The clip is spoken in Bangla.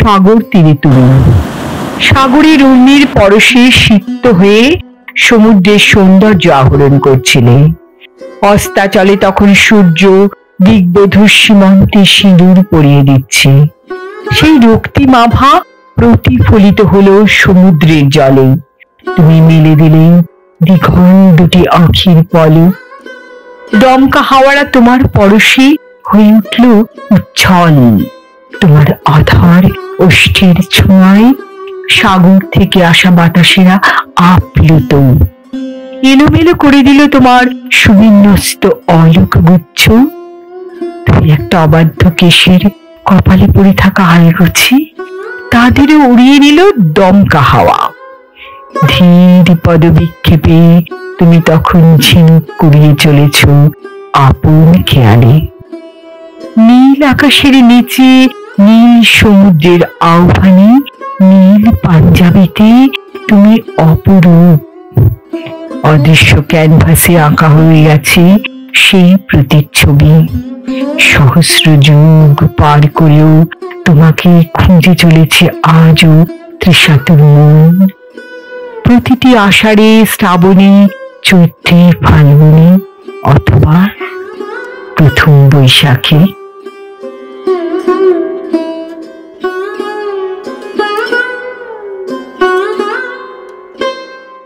সাগর তীরে তুমি। সাগরের অগ্নির পরশে সিক্ত হয়ে সমুদ্রের সৌন্দর্য আহরণ করছিলে। অস্তাচলে তখন সূর্য দিগ্বধূর সীমান্তে সিঁদুর পরিয়ে দিচ্ছে। সেই রক্তিমাভা প্রতিফলিত হলো সমুদ্রের জলে। তুমি মেলে দিলে দ্বিঘন দুটি আঁখির পলক। দমকা হাওয়ারা তোমার পরশে হয়ে উঠল উচ্ছল। তোমার আধার ওষ্ঠের ছোঁয়ায় সাগর থেকে আসা বাতাসেরা আপ্লুত। এলোমেলো করে দিল তোমার সুবিন্যস্ত অলোক গুচ্ছ। তুমি একটা অবাধ্য কেশের কপালে পড়ে থাকা আলগোছি তাদেরও উড়িয়ে নিল দমকা হাওয়া। ধীর পদবিক্ষেপে তুমি তখন ঝিনুক কুড়িয়ে চলেছ আপন খেয়ালে। নীল আকাশের নিচে নীল সমুদ্রের আহ্বানে নীল পাঞ্জাবিতে তুমি অপরূপ। অদৃশ্য ক্যানভাসে আঁকা হয়ে গেছে সেই প্রতিচ্ছবি। সহস্র যুগ পার করেও তোমাকে খুঁজে চলেছে আজও তৃষাতুর মন। প্রতিটি আষাঢ়ে, শ্রাবণে, চৈত্রে, ফাল্গুনে অথবা প্রথম বৈশাখে।